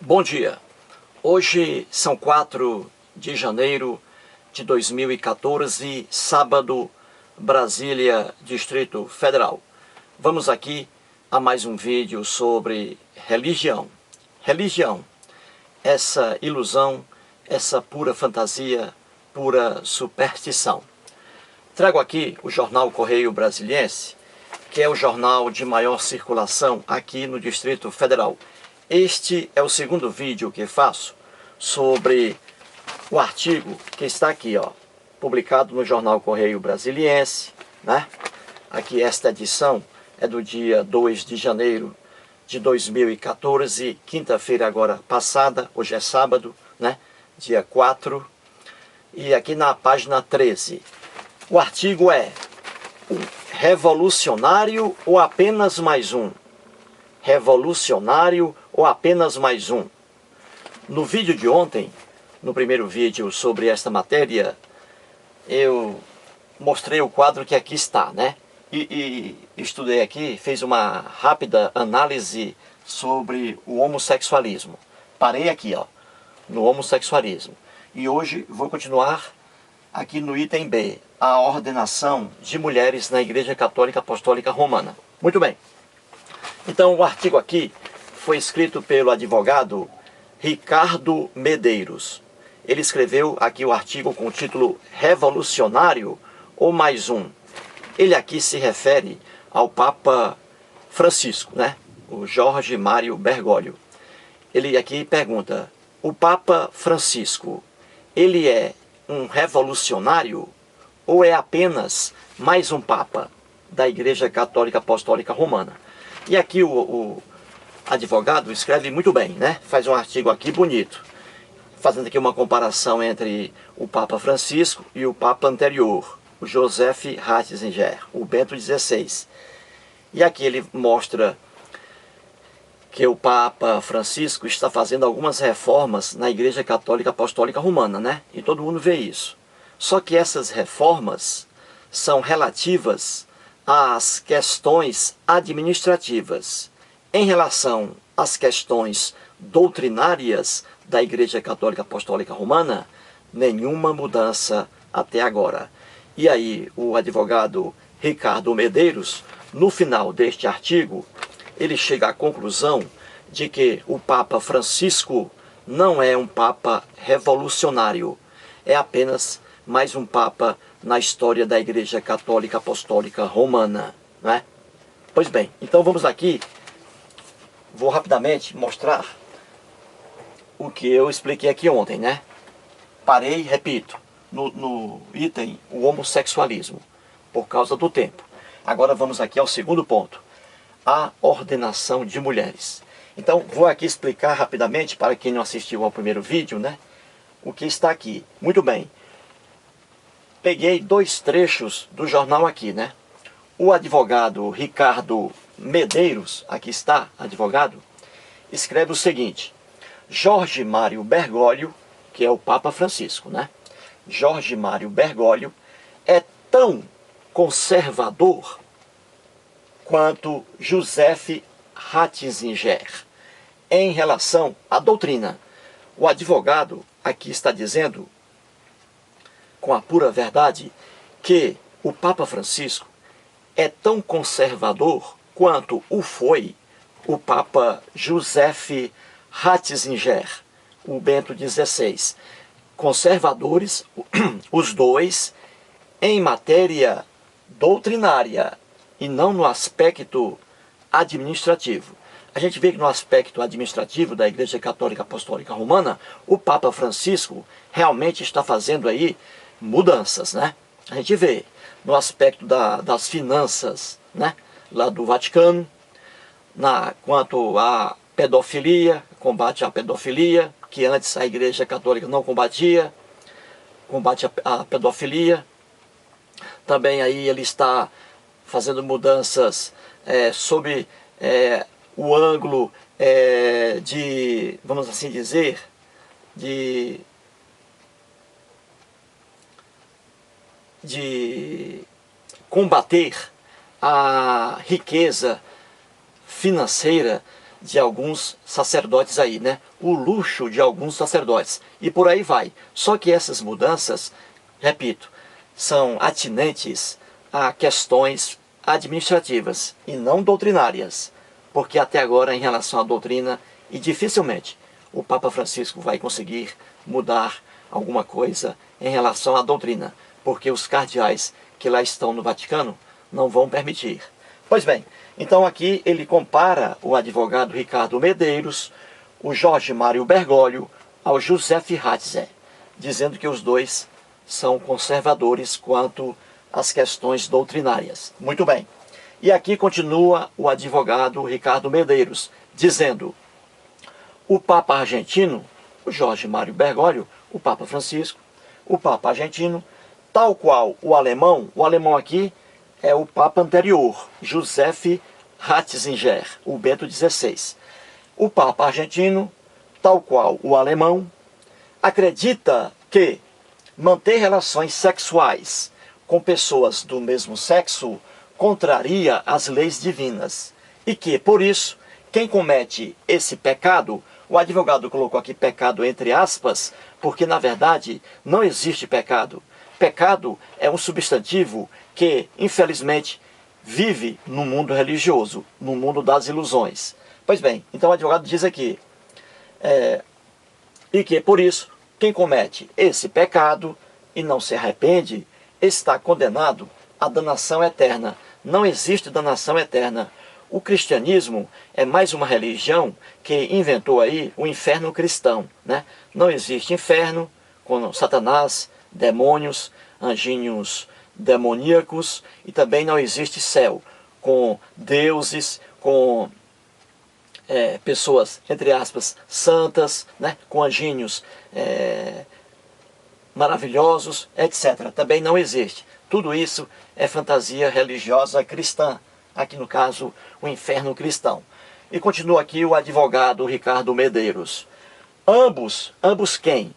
Bom dia, hoje são 4 de janeiro de 2014, sábado, Brasília, Distrito Federal. Vamos aqui a mais um vídeo sobre religião. Religião, essa ilusão, essa pura fantasia, pura superstição. Trago aqui o jornal Correio Brasiliense, que é o jornal de maior circulação aqui no Distrito Federal. Este é o segundo vídeo que faço sobre o artigo que está aqui, publicado no jornal Correio Brasiliense, né? Aqui esta edição é do dia 2 de janeiro de 2014, quinta-feira agora passada, hoje é sábado, né? Dia 4, e aqui na página 13. O artigo é: revolucionário ou apenas mais um? Revolucionário ou apenas mais um? No vídeo de ontem, no primeiro vídeo sobre esta matéria, eu mostrei o quadro que aqui está, né? E estudei aqui, fez uma rápida análise sobre o homossexualismo. Parei aqui, no homossexualismo. E hoje vou continuar aqui no item B, a ordenação de mulheres na Igreja Católica Apostólica Romana. Muito bem. Então, o artigo aqui foi escrito pelo advogado Ricardo Medeiros. Ele escreveu aqui o artigo com o título Revolucionário ou mais um? Ele aqui se refere ao Papa Francisco, né? O Jorge Mário Bergoglio. Ele aqui pergunta: o Papa Francisco, ele é um revolucionário ou é apenas mais um Papa da Igreja Católica Apostólica Romana? E aqui o advogado escreve muito bem, né? Faz um artigo aqui bonito, fazendo aqui uma comparação entre o Papa Francisco e o Papa anterior, o Joseph Ratzinger, o Bento XVI. E aqui ele mostra que o Papa Francisco está fazendo algumas reformas na Igreja Católica Apostólica Romana, né? E todo mundo vê isso. Só que essas reformas são relativas às questões administrativas. Em relação às questões doutrinárias da Igreja Católica Apostólica Romana, nenhuma mudança até agora. E aí o advogado Ricardo Medeiros, no final deste artigo, ele chega à conclusão de que o Papa Francisco não é um Papa revolucionário, é apenas mais um Papa na história da Igreja Católica Apostólica Romana, né? Pois bem, então vamos aqui, vou rapidamente mostrar o que eu expliquei aqui ontem, né? Parei, repito, no item o homossexualismo, por causa do tempo. Agora vamos aqui ao segundo ponto, a ordenação de mulheres. Então vou aqui explicar rapidamente, para quem não assistiu ao primeiro vídeo, né? O que está aqui. Muito bem. Peguei 2 trechos do jornal aqui, né? O advogado Ricardo Medeiros, aqui está, advogado, escreve o seguinte: Jorge Mário Bergoglio, que é o Papa Francisco, né? Jorge Mário Bergoglio é tão conservador quanto Joseph Ratzinger em relação à doutrina. O advogado aqui está dizendo, com a pura verdade, que o Papa Francisco é tão conservador quanto o foi o Papa Joseph Ratzinger, o Bento XVI. Conservadores, os dois, em matéria doutrinária e não no aspecto administrativo. A gente vê que no aspecto administrativo da Igreja Católica Apostólica Romana, o Papa Francisco realmente está fazendo aí mudanças, né? A gente vê no aspecto das finanças, né? Lá do Vaticano, quanto à pedofilia, combate à pedofilia, que antes a Igreja Católica não combatia, combate à pedofilia. Também aí ele está fazendo mudanças sobre o ângulo de, vamos assim dizer, de combater a riqueza financeira de alguns sacerdotes aí, né? O luxo de alguns sacerdotes. E por aí vai. Só que essas mudanças, repito, são atinentes a questões administrativas e não doutrinárias. Porque até agora, em relação à doutrina, e dificilmente o Papa Francisco vai conseguir mudar alguma coisa em relação à doutrina, porque os cardeais que lá estão no Vaticano não vão permitir. Pois bem, então aqui ele compara o advogado Ricardo Medeiros, o Jorge Mário Bergoglio, ao Joseph Ratzinger, dizendo que os dois são conservadores quanto às questões doutrinárias. Muito bem. E aqui continua o advogado Ricardo Medeiros, dizendo: o Papa argentino, o Jorge Mário Bergoglio, o Papa Francisco, o Papa argentino, tal qual o alemão aqui é o Papa anterior, Joseph Ratzinger, o Bento XVI. O Papa argentino, tal qual o alemão, acredita que manter relações sexuais com pessoas do mesmo sexo contraria as leis divinas e que, por isso, quem comete esse pecado, o advogado colocou aqui pecado entre aspas, porque na verdade não existe pecado. Pecado é um substantivo que, infelizmente, vive no mundo religioso, no mundo das ilusões. Pois bem, então o advogado diz aqui, e que por isso, quem comete esse pecado e não se arrepende, está condenado à danação eterna. Não existe danação eterna. O cristianismo é mais uma religião que inventou aí o inferno cristão, né? Não existe inferno com Satanás, demônios, anjinhos demoníacos, e também não existe céu com deuses, com pessoas, entre aspas, santas, né? Com anjinhos maravilhosos, etc. Também não existe. Tudo isso é fantasia religiosa cristã. Aqui no caso, o inferno cristão. E continua aqui o advogado Ricardo Medeiros. Ambos quem?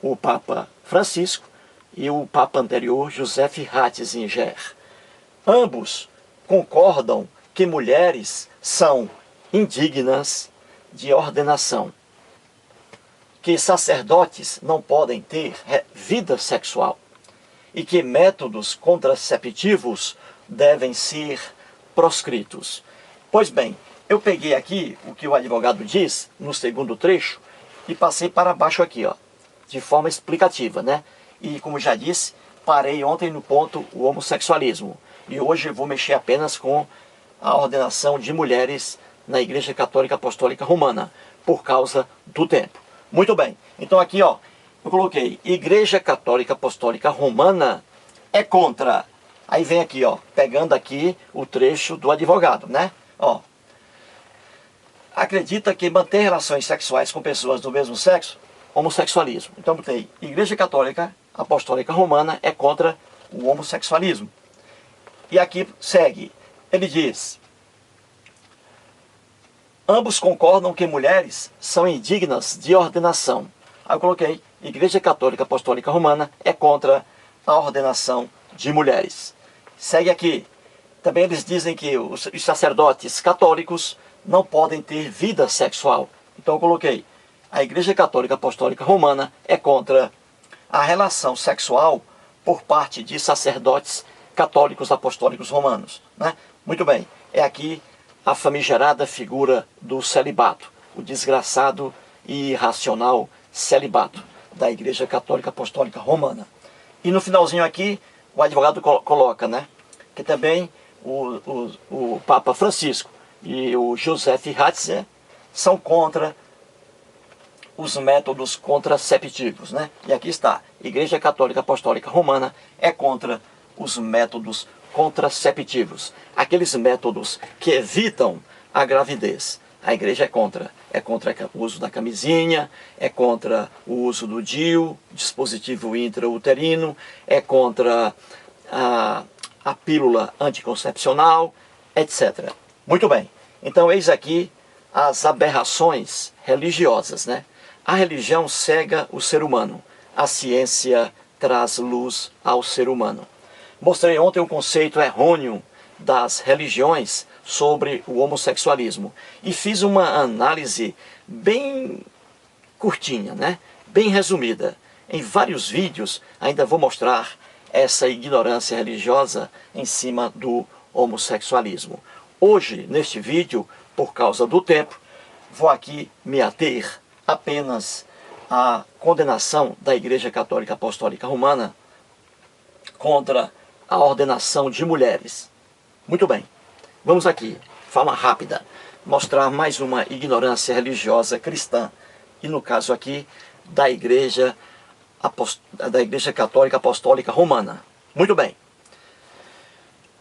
O Papa Francisco e o Papa anterior, Joseph Ratzinger. Ambos concordam que mulheres são indignas de ordenação, que sacerdotes não podem ter vida sexual e que métodos contraceptivos devem ser proscritos. Pois bem, eu peguei aqui o que o advogado diz no segundo trecho e passei para baixo aqui, ó, de forma explicativa, né? E como já disse, parei ontem no ponto o homossexualismo. E hoje vou mexer apenas com a ordenação de mulheres na Igreja Católica Apostólica Romana, por causa do tempo. Muito bem, então aqui, ó, eu coloquei Igreja Católica Apostólica Romana é contra. Aí vem aqui, ó, pegando aqui o trecho do advogado, né? Ó, acredita que manter relações sexuais com pessoas do mesmo sexo, homossexualismo. Então botei, Igreja Católica Apostólica Romana é contra o homossexualismo. E aqui segue, ele diz: ambos concordam que mulheres são indignas de ordenação. Aí eu coloquei, Igreja Católica Apostólica Romana é contra a ordenação de mulheres. Segue aqui. Também eles dizem que os sacerdotes católicos não podem ter vida sexual. Então eu coloquei, a Igreja Católica Apostólica Romana é contra a relação sexual por parte de sacerdotes católicos apostólicos romanos, né? Muito bem, é aqui a famigerada figura do celibato, o desgraçado e irracional celibato da Igreja Católica Apostólica Romana. E no finalzinho aqui, o advogado coloca, né, que também o Papa Francisco e o Joseph Ratzinger são contra os métodos contraceptivos, né? E aqui está, Igreja Católica Apostólica Romana é contra os métodos contraceptivos, aqueles métodos que evitam a gravidez. A igreja é contra o uso da camisinha, é contra o uso do DIU, dispositivo intrauterino, é contra a pílula anticoncepcional, etc. Muito bem, então eis aqui as aberrações religiosas, né? A religião cega o ser humano, a ciência traz luz ao ser humano. Mostrei ontem um conceito errôneo das religiões sobre o homossexualismo. E fiz uma análise bem curtinha, né? Bem resumida. Em vários vídeos ainda vou mostrar essa ignorância religiosa em cima do homossexualismo. Hoje, neste vídeo, por causa do tempo, vou aqui me ater apenas à condenação da Igreja Católica Apostólica Romana contra a ordenação de mulheres. Muito bem, vamos aqui, forma rápida, mostrar mais uma ignorância religiosa cristã, e no caso aqui da Igreja Católica Apostólica Romana. Muito bem.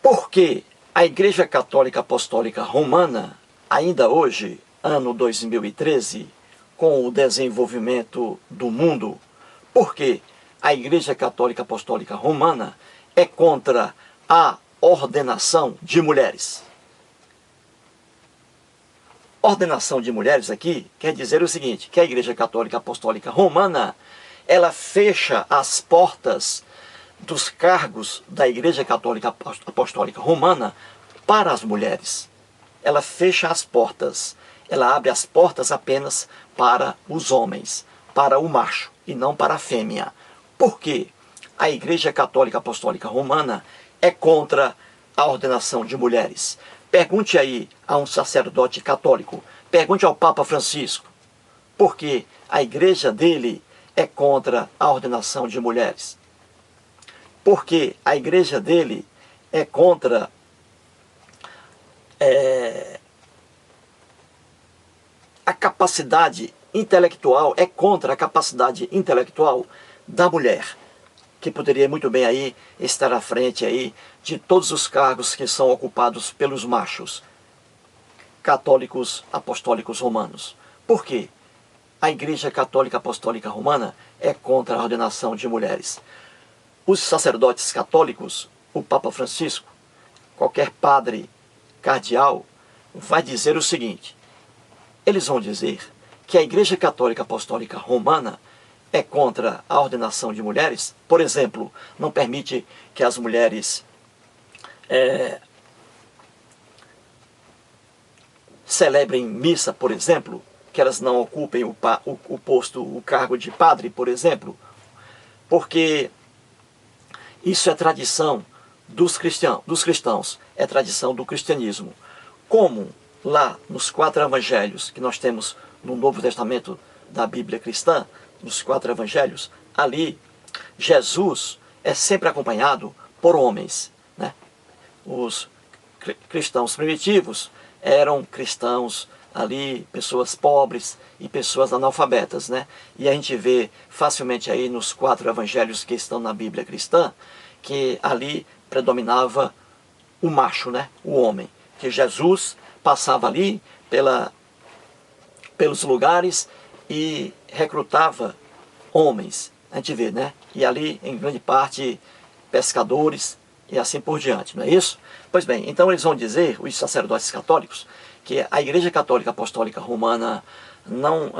Porque a Igreja Católica Apostólica Romana, ainda hoje, ano 2013, com o desenvolvimento do mundo, porque a Igreja Católica Apostólica Romana é contra a ordenação de mulheres. Ordenação de mulheres aqui quer dizer o seguinte, que a Igreja Católica Apostólica Romana, ela fecha as portas dos cargos da Igreja Católica Apostólica Romana para as mulheres. Ela fecha as portas, ela abre as portas apenas para os homens, para o macho e não para a fêmea. Por quê? A Igreja Católica Apostólica Romana é contra a ordenação de mulheres. Pergunte aí a um sacerdote católico, pergunte ao Papa Francisco, porque a igreja dele é contra a ordenação de mulheres. Porque a igreja dele é contra a capacidade intelectual, é contra a capacidade intelectual da mulher, que poderia muito bem aí estar à frente aí de todos os cargos que são ocupados pelos machos católicos apostólicos romanos. Por quê? A Igreja Católica Apostólica Romana é contra a ordenação de mulheres. Os sacerdotes católicos, o Papa Francisco, qualquer padre cardeal, vai dizer o seguinte, eles vão dizer que a Igreja Católica Apostólica Romana é contra a ordenação de mulheres, por exemplo, não permite que as mulheres celebrem missa, por exemplo, que elas não ocupem o cargo de padre, por exemplo, porque isso é tradição dos cristãos, é tradição do cristianismo. Como lá nos 4 evangelhos que nós temos no Novo Testamento da Bíblia cristã, nos 4 evangelhos, ali Jesus é sempre acompanhado por homens, né? Os cristãos primitivos eram cristãos ali, pessoas pobres e pessoas analfabetas, né? E a gente vê facilmente aí nos 4 evangelhos que estão na Bíblia cristã, que ali predominava o macho, né? O homem, que Jesus passava ali pelos lugares e recrutava homens, a gente vê, né? E ali, em grande parte, pescadores e assim por diante, não é isso? Pois bem, então eles vão dizer, os sacerdotes católicos, que a Igreja Católica Apostólica Romana não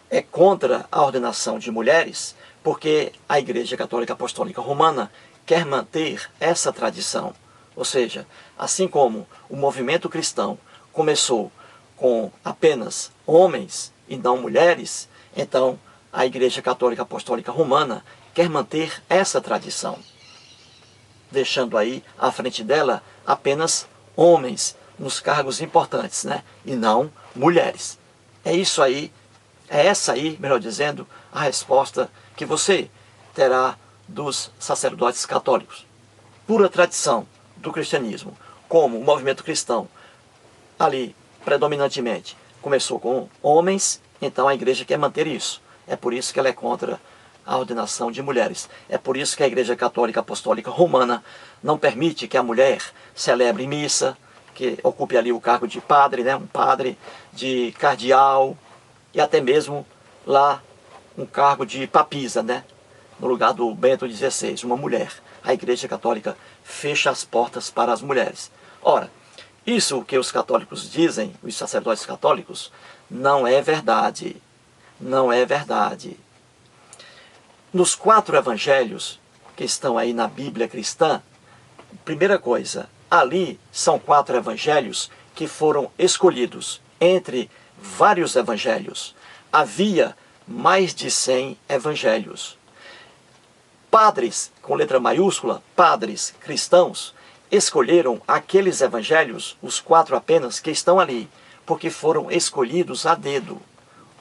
é contra a ordenação de mulheres, porque a Igreja Católica Apostólica Romana quer manter essa tradição. Ou seja, assim como o movimento cristão começou com apenas homens e não mulheres, então a Igreja Católica Apostólica Romana quer manter essa tradição, deixando aí à frente dela apenas homens nos cargos importantes, né? E não mulheres. É isso aí, é essa aí, melhor dizendo, a resposta que você terá dos sacerdotes católicos. Pura tradição do cristianismo, como o movimento cristão ali predominantemente começou com homens, então a igreja quer manter isso. É por isso que ela é contra a ordenação de mulheres. É por isso que a Igreja Católica Apostólica Romana não permite que a mulher celebre missa, que ocupe ali o cargo de padre, né? Um padre, de cardeal e até mesmo lá um cargo de papisa, né? No lugar do Bento XVI, uma mulher. A Igreja Católica fecha as portas para as mulheres. Ora, isso que os católicos dizem, os sacerdotes católicos, não é verdade. Não é verdade. Nos 4 evangelhos que estão aí na Bíblia cristã, primeira coisa, ali são 4 evangelhos que foram escolhidos entre vários evangelhos. Havia mais de 100 evangelhos. Padres, com letra maiúscula, padres cristãos, escolheram aqueles evangelhos, os 4 apenas, que estão ali, porque foram escolhidos a dedo.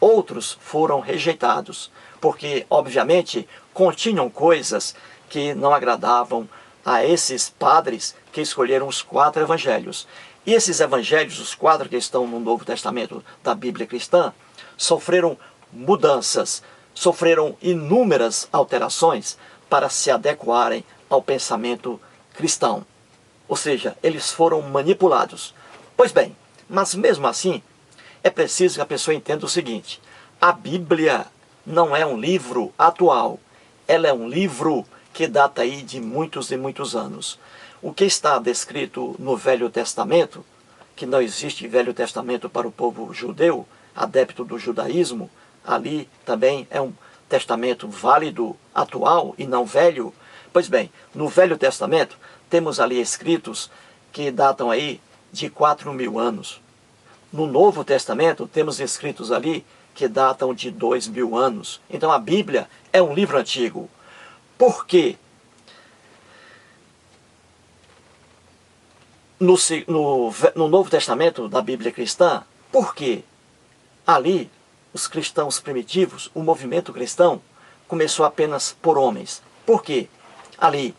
Outros foram rejeitados, porque, obviamente, continham coisas que não agradavam a esses padres que escolheram os 4 evangelhos. E esses evangelhos, os 4 que estão no Novo Testamento da Bíblia cristã, sofreram mudanças, sofreram inúmeras alterações para se adequarem ao pensamento cristão. Ou seja, eles foram manipulados. Pois bem, mas mesmo assim, é preciso que a pessoa entenda o seguinte: a Bíblia não é um livro atual, ela é um livro que data aí de muitos e muitos anos. O que está descrito no Velho Testamento, que não existe Velho Testamento para o povo judeu, adepto do judaísmo, ali também é um testamento válido, atual e não velho. Pois bem, no Velho Testamento temos ali escritos que datam aí de 4.000 anos. No Novo Testamento temos escritos ali que datam de 2.000 anos. Então a Bíblia é um livro antigo. Por quê? No Novo Testamento da Bíblia cristã, por quê? Ali, os cristãos primitivos, o movimento cristão, começou apenas por homens. Por quê? Ali,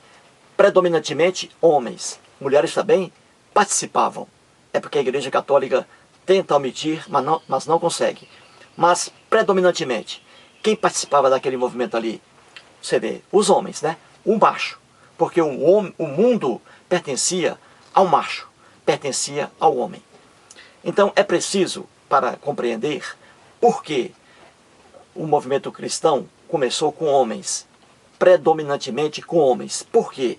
predominantemente homens. Mulheres também participavam. É porque a Igreja Católica tenta omitir, mas não consegue. Mas, predominantemente, quem participava daquele movimento ali? Você vê, os homens, né? O macho. Porque o mundo pertencia ao macho, pertencia ao homem. Então, é preciso, para compreender por que o movimento cristão começou com homens, predominantemente com homens. Por quê?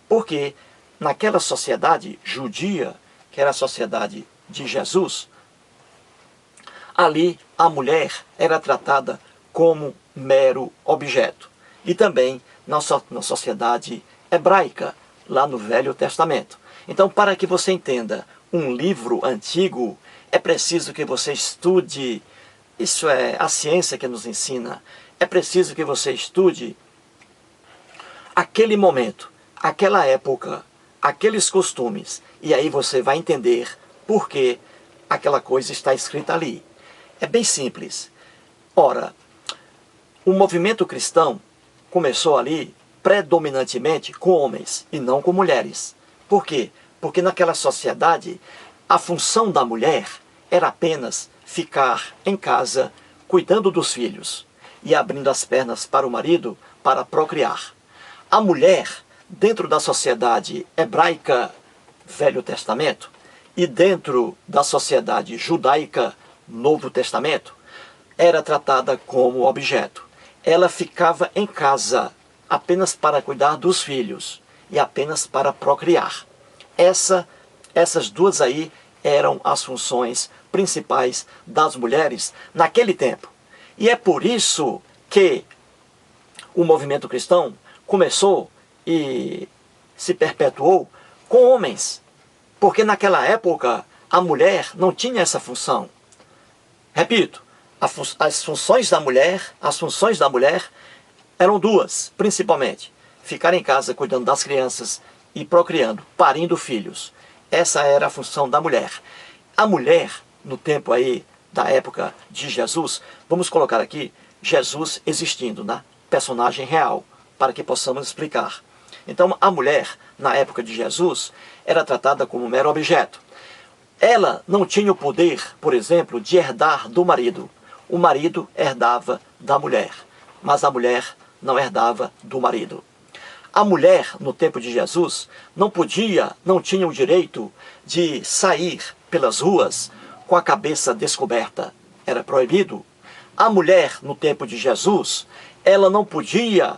Porque naquela sociedade judia, que era a sociedade de Jesus, ali a mulher era tratada como mero objeto. E também na sociedade hebraica, lá no Velho Testamento. Então, para que você entenda um livro antigo, é preciso que você estude, isso é a ciência que nos ensina, é preciso que você estude aquele momento, aquela época, aqueles costumes, e aí você vai entender por que aquela coisa está escrita ali. É bem simples. Ora, o movimento cristão começou ali predominantemente com homens e não com mulheres. Por quê? Porque naquela sociedade a função da mulher era apenas ficar em casa cuidando dos filhos e abrindo as pernas para o marido para procriar. A mulher, dentro da sociedade hebraica, Velho Testamento, e dentro da sociedade judaica, Novo Testamento, era tratada como objeto. Ela ficava em casa apenas para cuidar dos filhos e apenas para procriar. Essas duas aí eram as funções principais das mulheres naquele tempo. E é por isso que o movimento cristão começou e se perpetuou com homens. Porque naquela época a mulher não tinha essa função. Repito, as funções da mulher eram duas, principalmente. Ficar em casa cuidando das crianças e procriando, parindo filhos. Essa era a função da mulher. A mulher, no tempo aí da época de Jesus, vamos colocar aqui Jesus existindo, né? Personagem real, para que possamos explicar. Então, a mulher, na época de Jesus, era tratada como um mero objeto. Ela não tinha o poder, por exemplo, de herdar do marido. O marido herdava da mulher, mas a mulher não herdava do marido. A mulher, no tempo de Jesus, não tinha o direito de sair pelas ruas com a cabeça descoberta. Era proibido. A mulher, no tempo de Jesus, ela não podia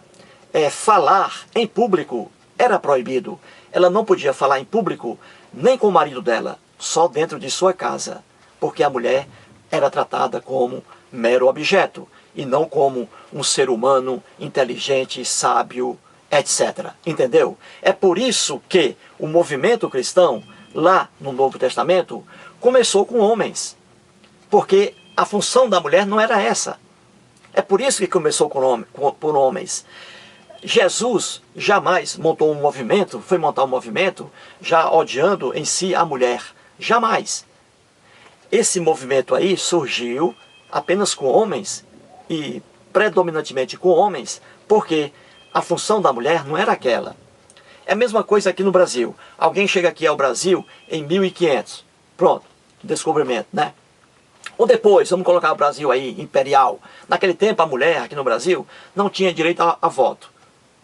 falar em público. Era proibido. Ela não podia falar em público nem com o marido dela, só dentro de sua casa, porque a mulher era tratada como mero objeto e não como um ser humano inteligente, sábio, etc. Entendeu? É por isso que o movimento cristão lá no Novo Testamento, começou com homens. Porque a função da mulher não era essa. É por isso que começou por homens. Jesus jamais montou um movimento, foi montar um movimento já odiando em si a mulher. Jamais. Esse movimento aí surgiu apenas com homens e predominantemente com homens, porque a função da mulher não era aquela. É a mesma coisa aqui no Brasil. Alguém chega aqui ao Brasil em 1500. Pronto, descobrimento, né? Ou depois, vamos colocar o Brasil aí, imperial. Naquele tempo, a mulher aqui no Brasil não tinha direito a voto.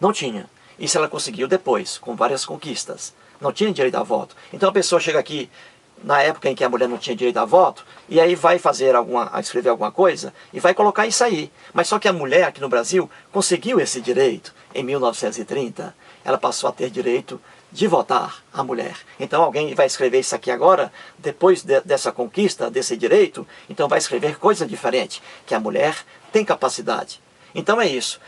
Não tinha. Isso ela conseguiu depois, com várias conquistas. Não tinha direito a voto. Então a pessoa chega aqui, na época em que a mulher não tinha direito a voto, e aí vai escrever alguma coisa, e vai colocar isso aí. Mas só que a mulher aqui no Brasil conseguiu esse direito em 1930. Ela passou a ter direito de votar, a mulher. Então alguém vai escrever isso aqui agora, depois dessa conquista, desse direito, então vai escrever coisa diferente, que a mulher tem capacidade. Então é isso.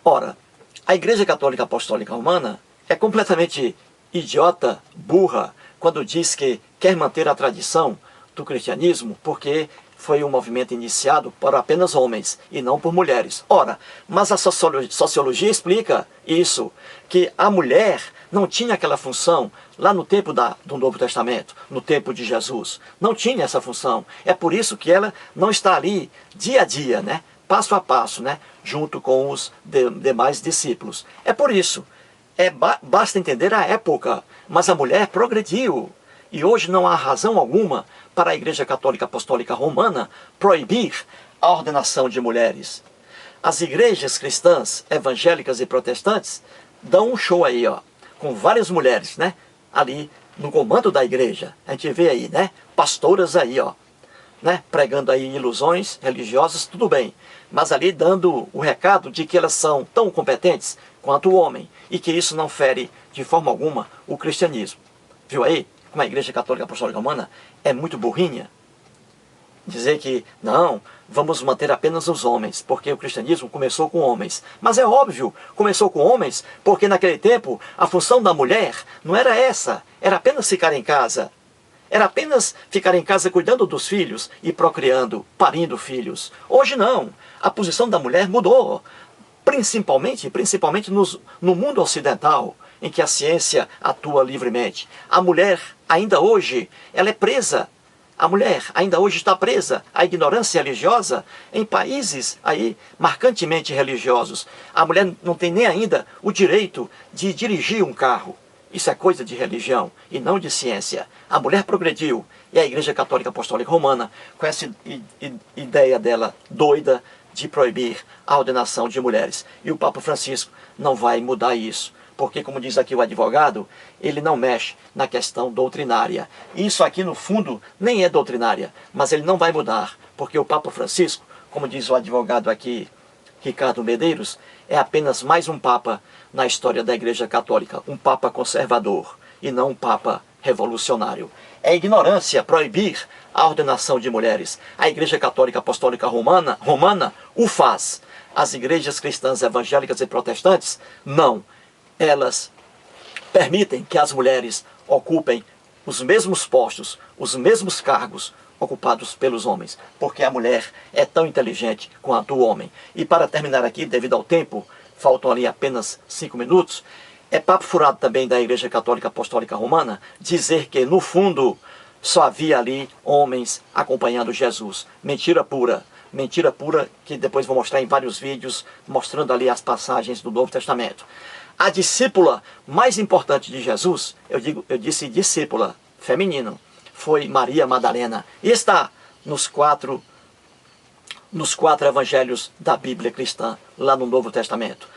Ora, a Igreja Católica Apostólica Romana é completamente idiota, burra, quando diz que quer manter a tradição do cristianismo, porque foi um movimento iniciado por apenas homens e não por mulheres. Ora, mas a sociologia explica isso, que a mulher não tinha aquela função lá no tempo do Novo Testamento, no tempo de Jesus. Não tinha essa função. É por isso que ela não está ali dia a dia, né? Passo a passo, né? Junto com os demais discípulos. É por isso. Basta entender a época. Mas a mulher progrediu. E hoje não há razão alguma para a Igreja Católica Apostólica Romana proibir a ordenação de mulheres. As igrejas cristãs, evangélicas e protestantes dão um show aí, ó, com várias mulheres, né? Ali no comando da igreja. A gente vê aí, né? Pastoras aí, ó, né? Pregando aí ilusões religiosas, tudo bem. Mas ali dando o recado de que elas são tão competentes quanto o homem. E que isso não fere de forma alguma o cristianismo. Viu aí? Como a Igreja Católica Apostólica Romana é muito burrinha. Dizer que, não, vamos manter apenas os homens, porque o cristianismo começou com homens. Mas é óbvio, começou com homens, porque naquele tempo a função da mulher não era essa, era apenas ficar em casa. Era apenas ficar em casa cuidando dos filhos e procriando, parindo filhos. Hoje não, a posição da mulher mudou, principalmente no mundo ocidental, em que a ciência atua livremente. A mulher, ainda hoje, ela é presa. A mulher ainda hoje está presa à ignorância religiosa em países aí marcantemente religiosos. A mulher não tem nem ainda o direito de dirigir um carro. Isso é coisa de religião e não de ciência. A mulher progrediu e a Igreja Católica Apostólica Romana, com essa ideia dela doida de proibir a ordenação de mulheres. E o Papa Francisco não vai mudar isso. Porque, como diz aqui o advogado, ele não mexe na questão doutrinária. Isso aqui, no fundo, nem é doutrinária, mas ele não vai mudar, porque o Papa Francisco, como diz o advogado aqui, Ricardo Medeiros, é apenas mais um Papa na história da Igreja Católica, um Papa conservador e não um Papa revolucionário. É ignorância proibir a ordenação de mulheres. A Igreja Católica Apostólica Romana o faz. As igrejas cristãs evangélicas e protestantes, não. Elas permitem que as mulheres ocupem os mesmos postos, os mesmos cargos ocupados pelos homens, porque a mulher é tão inteligente quanto o homem. E para terminar aqui, devido ao tempo, faltam ali apenas 5 minutos, é papo furado também da Igreja Católica Apostólica Romana dizer que, no fundo, só havia ali homens acompanhando Jesus. Mentira pura. Mentira pura que depois vou mostrar em vários vídeos, mostrando ali as passagens do Novo Testamento. A discípula mais importante de Jesus, eu disse discípula, feminino, foi Maria Madalena. E está nos quatro evangelhos da Bíblia cristã, lá no Novo Testamento.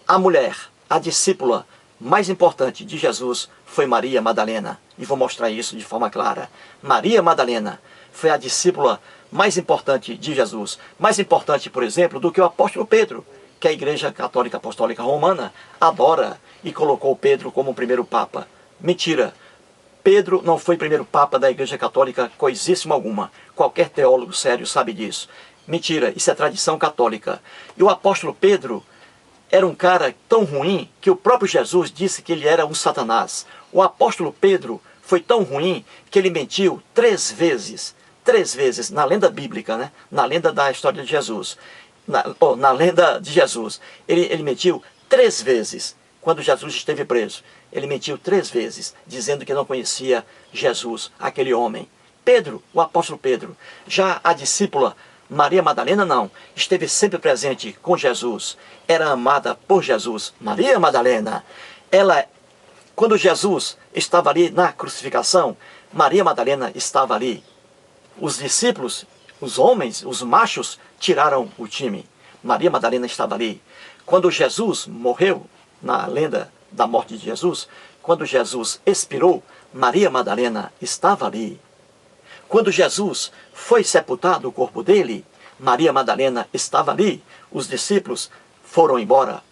A mulher, a discípula mais importante de Jesus foi Maria Madalena. E vou mostrar isso de forma clara. Maria Madalena foi a discípula mais importante de Jesus. Mais importante, por exemplo, do que o apóstolo Pedro, que a Igreja Católica Apostólica Romana adora e colocou Pedro como o primeiro Papa. Mentira. Pedro não foi primeiro Papa da Igreja Católica coisíssima alguma. Qualquer teólogo sério sabe disso. Mentira, isso é tradição católica. E o apóstolo Pedro era um cara tão ruim que o próprio Jesus disse que ele era um Satanás. O apóstolo Pedro foi tão ruim que ele mentiu 3 vezes. 3 vezes, na lenda bíblica, né? Na lenda da história de Jesus. Na lenda de Jesus. Ele mentiu 3 vezes quando Jesus esteve preso. Ele mentiu 3 vezes, dizendo que não conhecia Jesus, aquele homem. Pedro, o apóstolo Pedro. Já a discípula Maria Madalena não, esteve sempre presente com Jesus, era amada por Jesus. Maria Madalena, ela, quando Jesus estava ali na crucificação, Maria Madalena estava ali. Os discípulos, os homens, os machos, tiraram o time. Maria Madalena estava ali. Quando Jesus morreu, na lenda da morte de Jesus, quando Jesus expirou, Maria Madalena estava ali. Quando Jesus foi sepultado, o corpo dele, Maria Madalena estava ali. Os discípulos foram embora,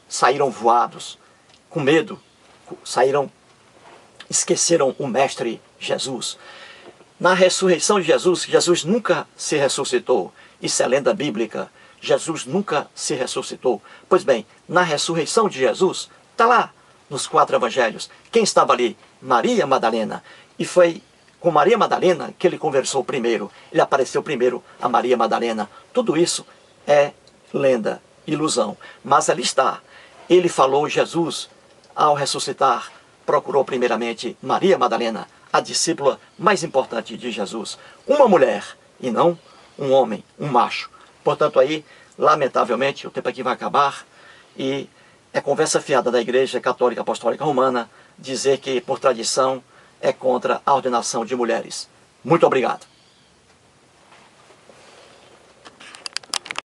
saíram voados, com medo, esqueceram o Mestre Jesus. Na ressurreição de Jesus, Jesus nunca se ressuscitou. Isso é lenda bíblica. Jesus nunca se ressuscitou. Pois bem, na ressurreição de Jesus, está lá nos 4 evangelhos. Quem estava ali? Maria Madalena. E foi com Maria Madalena que ele conversou primeiro. Ele apareceu primeiro a Maria Madalena. Tudo isso é lenda, ilusão. Mas ali está. Ele falou, Jesus, ao ressuscitar, procurou primeiramente Maria Madalena, a discípula mais importante de Jesus. Uma mulher e não um homem, um macho. Portanto aí, lamentavelmente, o tempo aqui vai acabar e é conversa fiada da Igreja Católica Apostólica Romana dizer que, por tradição, é contra a ordenação de mulheres. Muito obrigado.